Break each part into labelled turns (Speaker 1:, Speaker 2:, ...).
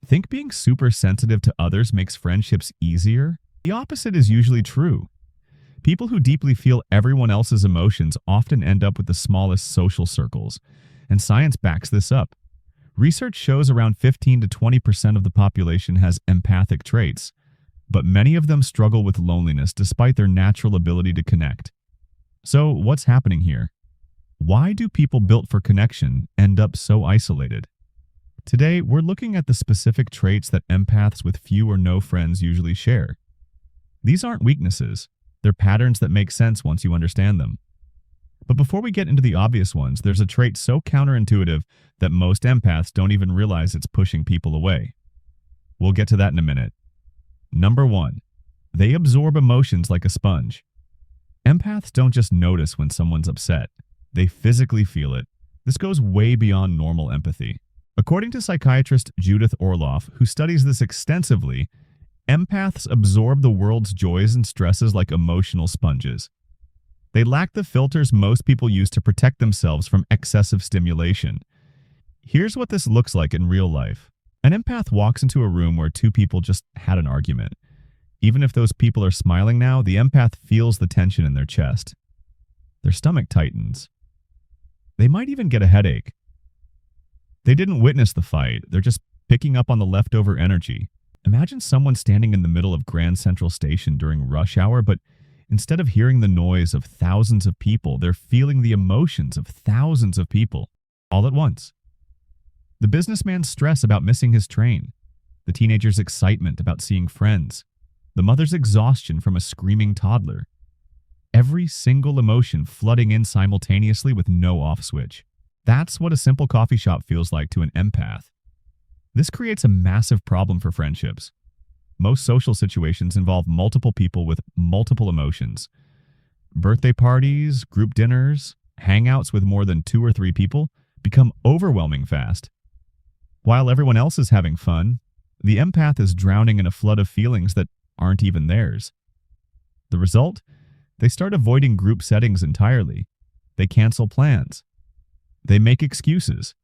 Speaker 1: Think being super sensitive to others makes friendships easier? The opposite is usually true. People who deeply feel everyone else's emotions often end up with the smallest social circles, and science backs this up. Research shows around 15 to 20% of the population has empathic traits, but many of them struggle with loneliness despite their natural ability to connect. So, what's happening here? Why do people built for connection end up so isolated? Today, we're looking at the specific traits that empaths with few or no friends usually share. These aren't weaknesses, they're patterns that make sense once you understand them. But before we get into the obvious ones, there's a trait so counterintuitive that most empaths don't even realize it's pushing people away. We'll get to that in a minute. Number 1. They absorb emotions like a sponge. Empaths don't just notice when someone's upset. They physically feel it. This goes way beyond normal empathy. According to psychiatrist Judith Orloff, who studies this extensively, empaths absorb the world's joys and stresses like emotional sponges. They lack the filters most people use to protect themselves from excessive stimulation. Here's what this looks like in real life. An empath walks into a room where two people just had an argument. Even if those people are smiling now, the empath feels the tension in their chest. Their stomach tightens. They might even get a headache. They didn't witness the fight, they're just picking up on the leftover energy. Imagine someone standing in the middle of Grand Central Station during rush hour, but instead of hearing the noise of thousands of people, they're feeling the emotions of thousands of people all at once. The businessman's stress about missing his train, the teenager's excitement about seeing friends, the mother's exhaustion from a screaming toddler. Every single emotion flooding in simultaneously with no off switch. That's what a simple coffee shop feels like to an empath. This creates a massive problem for friendships. Most social situations involve multiple people with multiple emotions. Birthday parties, group dinners, hangouts with more than 2 or 3 people become overwhelming fast. While everyone else is having fun, the empath is drowning in a flood of feelings that aren't even theirs. The result? They start avoiding group settings entirely. They cancel plans. They make excuses.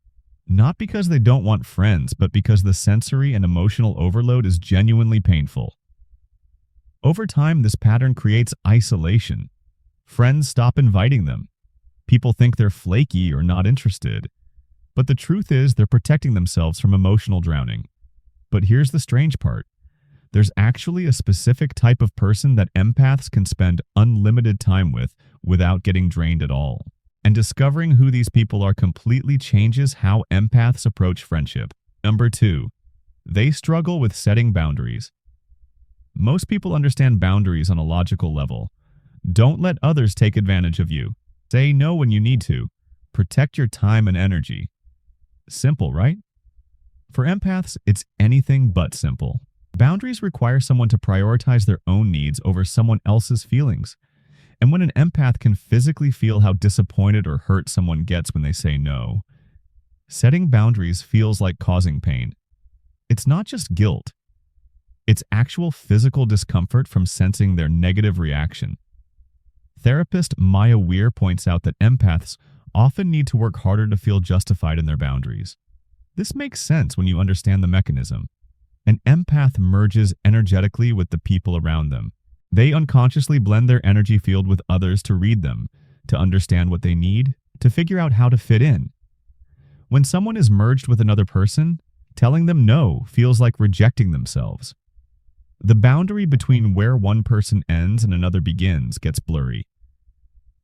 Speaker 1: Not because they don't want friends, but because the sensory and emotional overload is genuinely painful. Over time, this pattern creates isolation. Friends stop inviting them. People think they're flaky or not interested. But the truth is they're protecting themselves from emotional drowning. But here's the strange part. There's actually a specific type of person that empaths can spend unlimited time with without getting drained at all. And discovering who these people are completely changes how empaths approach friendship. Number 2. They struggle with setting boundaries. Most people understand boundaries on a logical level. Don't let others take advantage of you. Say no when you need to. Protect your time and energy. Simple, right? For empaths, it's anything but simple. Boundaries require someone to prioritize their own needs over someone else's feelings. And when an empath can physically feel how disappointed or hurt someone gets when they say no, setting boundaries feels like causing pain. It's not just guilt. It's actual physical discomfort from sensing their negative reaction. Therapist Maya Weir points out that empaths often need to work harder to feel justified in their boundaries. This makes sense when you understand the mechanism. An empath merges energetically with the people around them. They unconsciously blend their energy field with others to read them, to understand what they need, to figure out how to fit in. When someone is merged with another person, telling them no feels like rejecting themselves. The boundary between where one person ends and another begins gets blurry.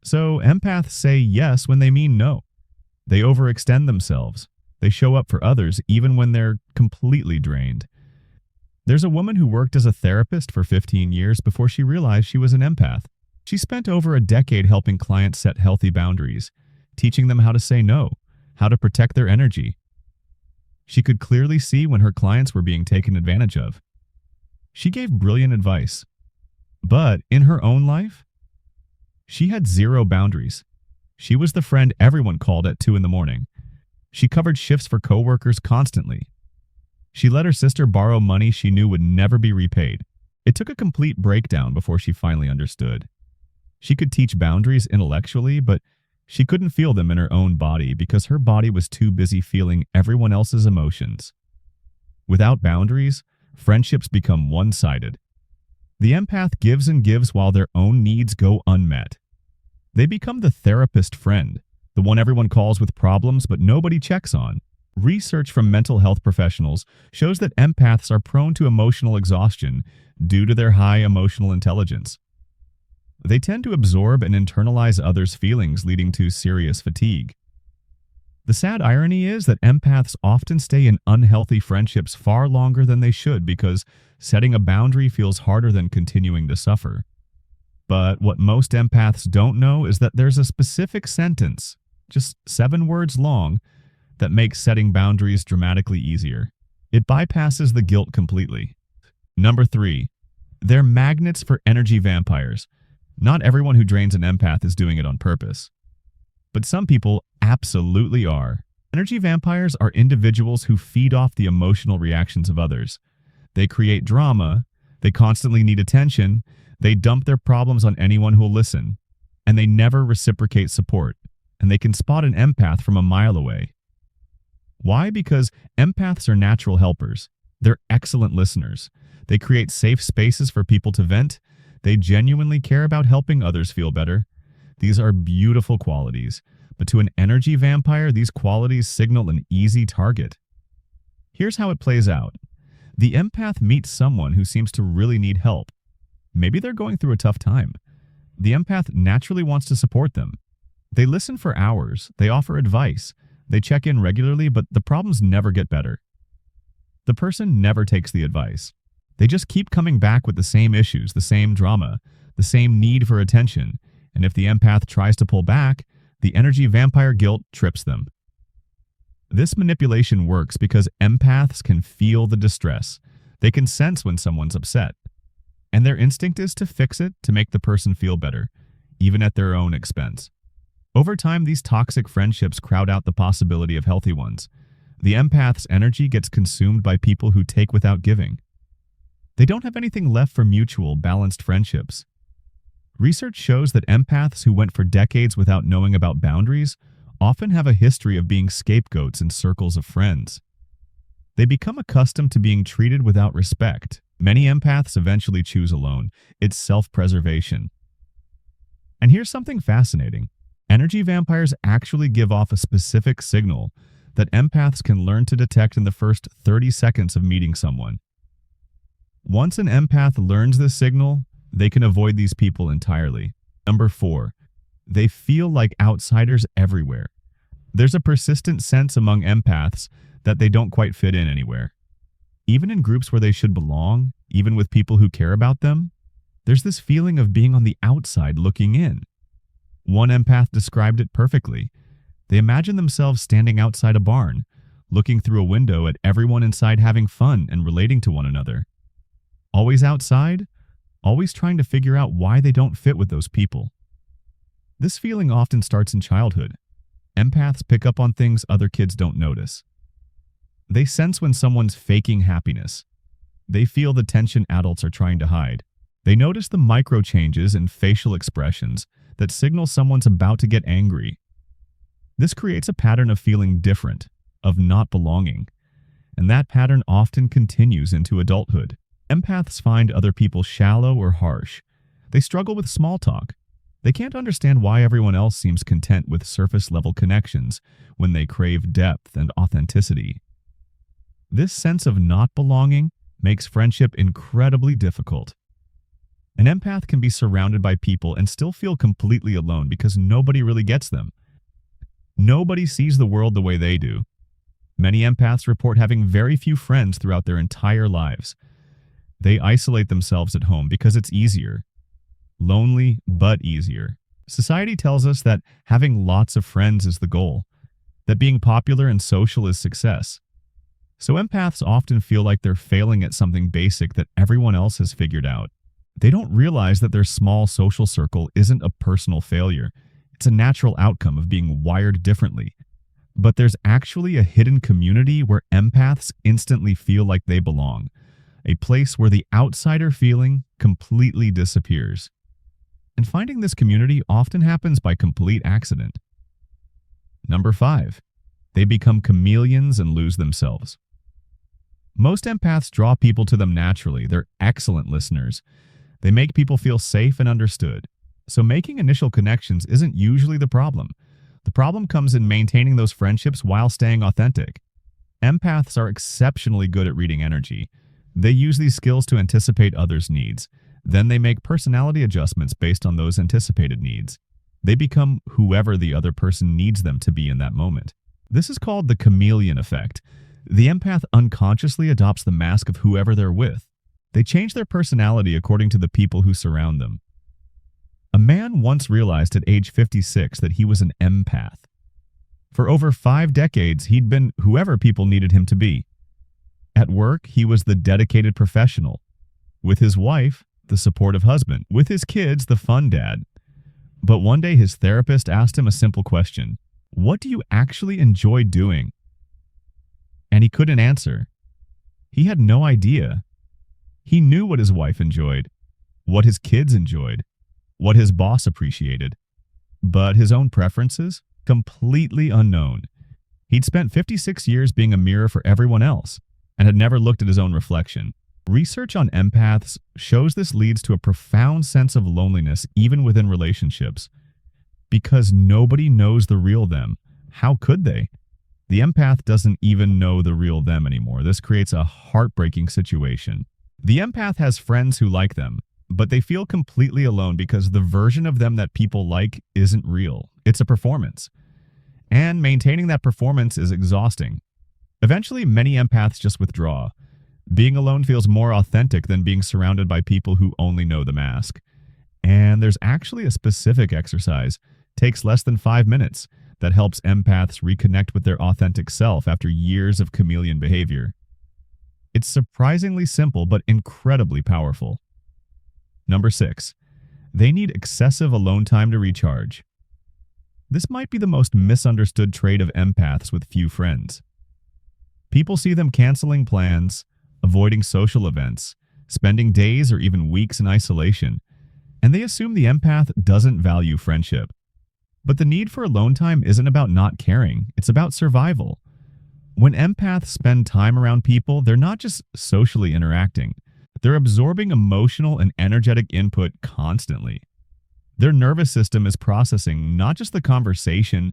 Speaker 1: So empaths say yes when they mean no. They overextend themselves. They show up for others even when they're completely drained. There's a woman who worked as a therapist for 15 years before she realized she was an empath. She spent over a decade helping clients set healthy boundaries, teaching them how to say no, how to protect their energy. She could clearly see when her clients were being taken advantage of. She gave brilliant advice. But in her own life, she had zero boundaries. She was the friend everyone called at 2 in the morning. She covered shifts for coworkers constantly. She let her sister borrow money she knew would never be repaid. It took a complete breakdown before she finally understood. She could teach boundaries intellectually, but she couldn't feel them in her own body because her body was too busy feeling everyone else's emotions. Without boundaries, friendships become one-sided. The empath gives and gives while their own needs go unmet. They become the therapist friend, the one everyone calls with problems but nobody checks on. Research from mental health professionals shows that empaths are prone to emotional exhaustion due to their high emotional intelligence. They tend to absorb and internalize others' feelings, leading to serious fatigue. The sad irony is that empaths often stay in unhealthy friendships far longer than they should because setting a boundary feels harder than continuing to suffer. But what most empaths don't know is that there's a specific sentence, just 7 words long, that makes setting boundaries dramatically easier. It bypasses the guilt completely. Number 3. They're magnets for energy vampires. Not everyone who drains an empath is doing it on purpose. But some people absolutely are. Energy vampires are individuals who feed off the emotional reactions of others. They create drama, they constantly need attention, they dump their problems on anyone who'll listen, and they never reciprocate support, and they can spot an empath from a mile away. Why? Because empaths are natural helpers. They're excellent listeners. They create safe spaces for people to vent. They genuinely care about helping others feel better. These are beautiful qualities, but to an energy vampire, these qualities signal an easy target. Here's how it plays out. The empath meets someone who seems to really need help. Maybe they're going through a tough time. The empath naturally wants to support them. They listen for hours, they offer advice, they check in regularly, but the problems never get better. The person never takes the advice. They just keep coming back with the same issues, the same drama, the same need for attention, and if the empath tries to pull back, the energy vampire guilt trips them. This manipulation works because empaths can feel the distress. They can sense when someone's upset. And their instinct is to fix it, to make the person feel better, even at their own expense. Over time, these toxic friendships crowd out the possibility of healthy ones. The empath's energy gets consumed by people who take without giving. They don't have anything left for mutual, balanced friendships. Research shows that empaths who went for decades without knowing about boundaries often have a history of being scapegoats in circles of friends. They become accustomed to being treated without respect. Many empaths eventually choose alone. It's self-preservation. And here's something fascinating. Energy vampires actually give off a specific signal that empaths can learn to detect in the first 30 seconds of meeting someone. Once an empath learns this signal, they can avoid these people entirely. Number 4. They feel like outsiders everywhere. There's a persistent sense among empaths that they don't quite fit in anywhere. Even in groups where they should belong, even with people who care about them, there's this feeling of being on the outside looking in. One empath described it perfectly. They imagine themselves standing outside a barn, looking through a window at everyone inside having fun and relating to one another. Always outside, always trying to figure out why they don't fit with those people. This feeling often starts in childhood. Empaths pick up on things other kids don't notice. They sense when someone's faking happiness. They feel the tension adults are trying to hide. They notice the micro changes in facial expressions that signal someone's about to get angry. This creates a pattern of feeling different, of not belonging, and that pattern often continues into adulthood. Empaths find other people shallow or harsh. They struggle with small talk. They can't understand why everyone else seems content with surface-level connections when they crave depth and authenticity. This sense of not belonging makes friendship incredibly difficult. An empath can be surrounded by people and still feel completely alone because nobody really gets them. Nobody sees the world the way they do. Many empaths report having very few friends throughout their entire lives. They isolate themselves at home because it's easier. Lonely, but easier. Society tells us that having lots of friends is the goal, that being popular and social is success. So empaths often feel like they're failing at something basic that everyone else has figured out. They don't realize that their small social circle isn't a personal failure. It's a natural outcome of being wired differently. But there's actually a hidden community where empaths instantly feel like they belong, a place where the outsider feeling completely disappears. And finding this community often happens by complete accident. Number 5. They become chameleons and lose themselves. Most empaths draw people to them naturally. They're excellent listeners. They make people feel safe and understood. So making initial connections isn't usually the problem. The problem comes in maintaining those friendships while staying authentic. Empaths are exceptionally good at reading energy. They use these skills to anticipate others' needs. Then they make personality adjustments based on those anticipated needs. They become whoever the other person needs them to be in that moment. This is called the chameleon effect. The empath unconsciously adopts the mask of whoever they're with. They change their personality according to the people who surround them. A man once realized at age 56 that he was an empath. For over 5 decades, he'd been whoever people needed him to be. At work, he was the dedicated professional. With his wife, the supportive husband. With his kids, the fun dad. But one day his therapist asked him a simple question. What do you actually enjoy doing? And he couldn't answer. He had no idea. He knew what his wife enjoyed, what his kids enjoyed, what his boss appreciated. But his own preferences? Completely unknown. He'd spent 56 years being a mirror for everyone else and had never looked at his own reflection. Research on empaths shows this leads to a profound sense of loneliness even within relationships. Because nobody knows the real them. How could they? The empath doesn't even know the real them anymore. This creates a heartbreaking situation. The empath has friends who like them, but they feel completely alone because the version of them that people like isn't real. It's a performance. And maintaining that performance is exhausting. Eventually, many empaths just withdraw. Being alone feels more authentic than being surrounded by people who only know the mask. And there's actually a specific exercise, takes less than 5 minutes, that helps empaths reconnect with their authentic self after years of chameleon behavior. It's surprisingly simple but incredibly powerful. Number 6. They need excessive alone time to recharge. This might be the most misunderstood trait of empaths with few friends. People see them canceling plans, avoiding social events, spending days or even weeks in isolation, and they assume the empath doesn't value friendship. But the need for alone time isn't about not caring, it's about survival. When empaths spend time around people, they're not just socially interacting. They're absorbing emotional and energetic input constantly. Their nervous system is processing not just the conversation,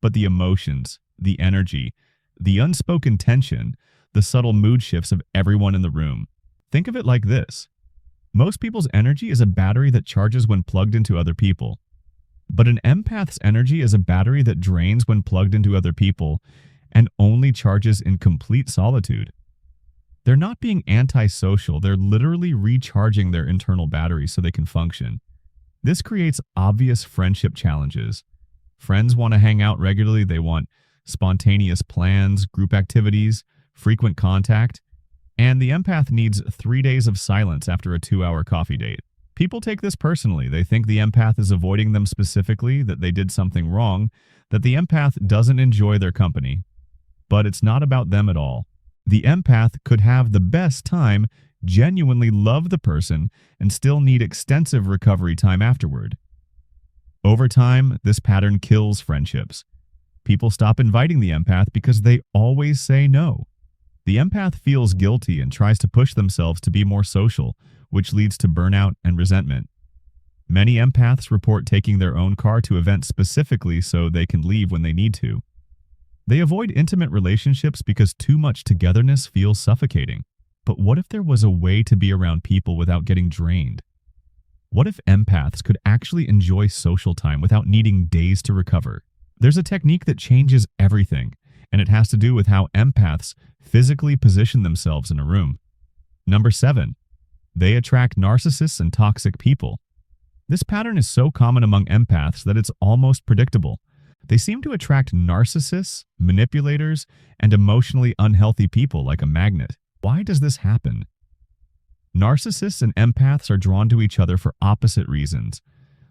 Speaker 1: but the emotions, the energy, the unspoken tension, the subtle mood shifts of everyone in the room. Think of it like this. Most people's energy is a battery that charges when plugged into other people. But an empath's energy is a battery that drains when plugged into other people and only charges in complete solitude. They're not being antisocial, they're literally recharging their internal battery so they can function. This creates obvious friendship challenges. Friends want to hang out regularly, they want spontaneous plans, group activities, frequent contact, and the empath needs 3 days of silence after a 2-hour coffee date. People take this personally. They think the empath is avoiding them specifically, that they did something wrong, that the empath doesn't enjoy their company. But it's not about them at all. The empath could have the best time, genuinely love the person, and still need extensive recovery time afterward. Over time, this pattern kills friendships. People stop inviting the empath because they always say no. The empath feels guilty and tries to push themselves to be more social, which leads to burnout and resentment. Many empaths report taking their own car to events specifically so they can leave when they need to. They avoid intimate relationships because too much togetherness feels suffocating. But what if there was a way to be around people without getting drained? What if empaths could actually enjoy social time without needing days to recover? There's a technique that changes everything, and it has to do with how empaths physically position themselves in a room. Number 7. They attract narcissists and toxic people. This pattern is so common among empaths that it's almost predictable. They seem to attract narcissists, manipulators, and emotionally unhealthy people like a magnet. Why does this happen? Narcissists and empaths are drawn to each other for opposite reasons.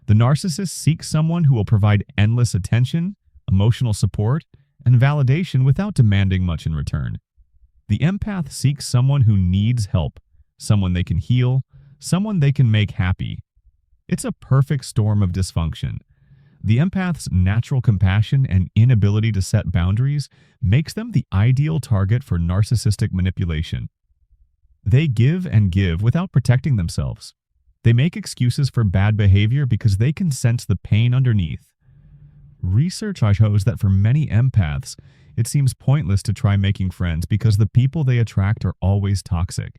Speaker 1: The narcissist seeks someone who will provide endless attention, emotional support, and validation without demanding much in return. The empath seeks someone who needs help, someone they can heal, someone they can make happy. It's a perfect storm of dysfunction. The empath's natural compassion and inability to set boundaries makes them the ideal target for narcissistic manipulation. They give and give without protecting themselves. They make excuses for bad behavior because they can sense the pain underneath. Research shows that for many empaths, it seems pointless to try making friends because the people they attract are always toxic.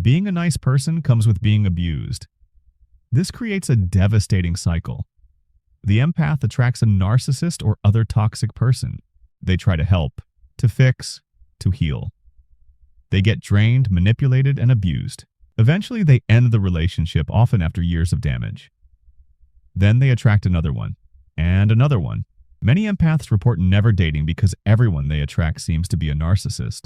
Speaker 1: Being a nice person comes with being abused. This creates a devastating cycle. The empath attracts a narcissist or other toxic person. They try to help, to fix, to heal. They get drained, manipulated, and abused. Eventually, they end the relationship, often after years of damage. Then they attract another one, and another one. Many empaths report never dating because everyone they attract seems to be a narcissist.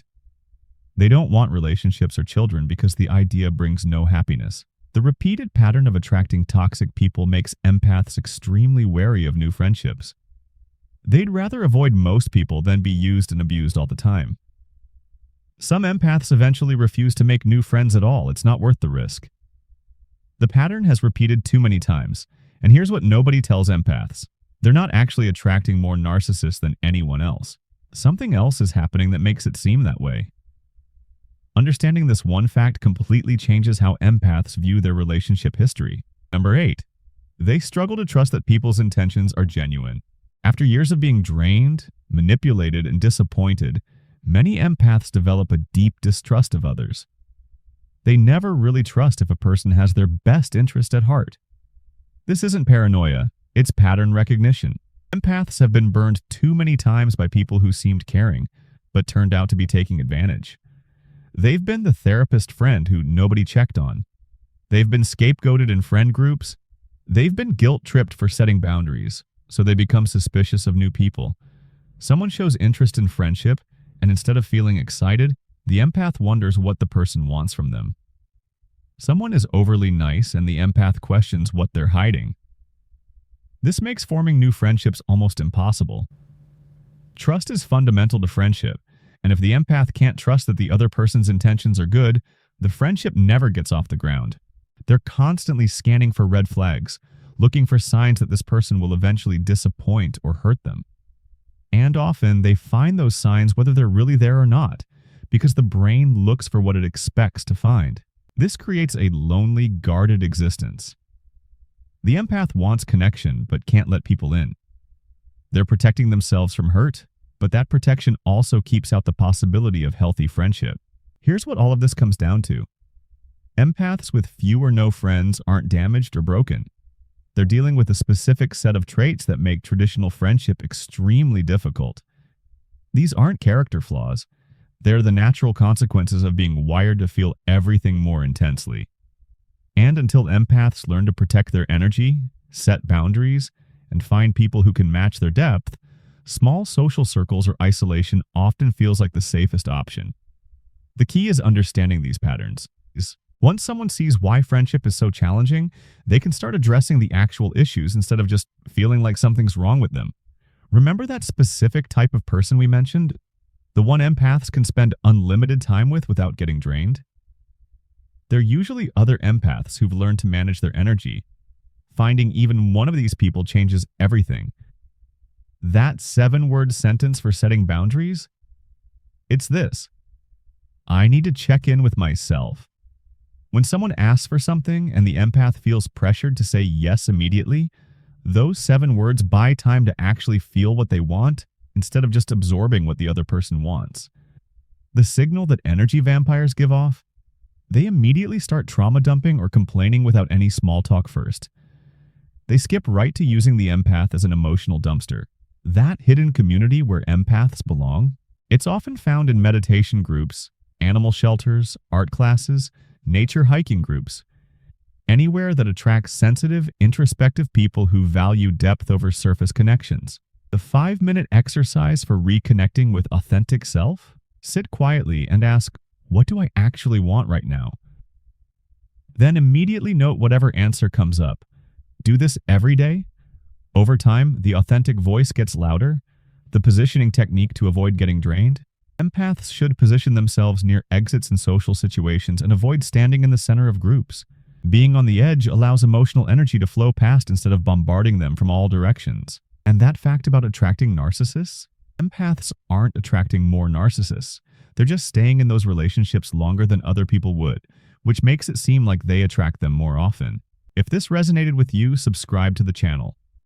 Speaker 1: They don't want relationships or children because the idea brings no happiness. The repeated pattern of attracting toxic people makes empaths extremely wary of new friendships. They'd rather avoid most people than be used and abused all the time. Some empaths eventually refuse to make new friends at all. It's not worth the risk. The pattern has repeated too many times, and here's what nobody tells empaths. They're not actually attracting more narcissists than anyone else. Something else is happening that makes it seem that way. Understanding this one fact completely changes how empaths view their relationship history. Number 8. They struggle to trust that people's intentions are genuine. After years of being drained, manipulated, and disappointed, many empaths develop a deep distrust of others. They never really trust if a person has their best interest at heart. This isn't paranoia, it's pattern recognition. Empaths have been burned too many times by people who seemed caring, but turned out to be taking advantage. They've been the therapist friend who nobody checked on. They've been scapegoated in friend groups. They've been guilt-tripped for setting boundaries, so they become suspicious of new people. Someone shows interest in friendship, and instead of feeling excited, the empath wonders what the person wants from them. Someone is overly nice, and the empath questions what they're hiding. This makes forming new friendships almost impossible. Trust is fundamental to friendship, and if the empath can't trust that the other person's intentions are good, the friendship never gets off the ground. They're constantly scanning for red flags, looking for signs that this person will eventually disappoint or hurt them. And often, they find those signs whether they're really there or not, because the brain looks for what it expects to find. This creates a lonely, guarded existence. The empath wants connection, but can't let people in. They're protecting themselves from hurt, but that protection also keeps out the possibility of healthy friendship. Here's what all of this comes down to. Empaths with few or no friends aren't damaged or broken. They're dealing with a specific set of traits that make traditional friendship extremely difficult. These aren't character flaws. They're the natural consequences of being wired to feel everything more intensely. And until empaths learn to protect their energy, set boundaries, and find people who can match their depth, small social circles or isolation often feels like the safest option. The key is understanding these patterns. Once someone sees why friendship is so challenging, they can start addressing the actual issues instead of just feeling like something's wrong with them. Remember that specific type of person we mentioned? The one empaths can spend unlimited time with without getting drained? They're usually other empaths who've learned to manage their energy. Finding even one of these people changes everything. That 7-word sentence for setting boundaries? It's this: I need to check in with myself. When someone asks for something and the empath feels pressured to say yes immediately, those 7 words buy time to actually feel what they want instead of just absorbing what the other person wants. The signal that energy vampires give off? They immediately start trauma dumping or complaining without any small talk first. They skip right to using the empath as an emotional dumpster. That hidden community where empaths belong? It's often found in meditation groups, animal shelters, art classes, nature hiking groups. Anywhere that attracts sensitive, introspective people who value depth over surface connections. The 5-minute exercise for reconnecting with authentic self? Sit quietly and ask, what do I actually want right now? Then immediately note whatever answer comes up. Do this every day. Over time, the authentic voice gets louder, the positioning technique to avoid getting drained. Empaths should position themselves near exits in social situations and avoid standing in the center of groups. Being on the edge allows emotional energy to flow past instead of bombarding them from all directions. And that fact about attracting narcissists? Empaths aren't attracting more narcissists. They're just staying in those relationships longer than other people would, which makes it seem like they attract them more often. If this resonated with you, subscribe to the channel.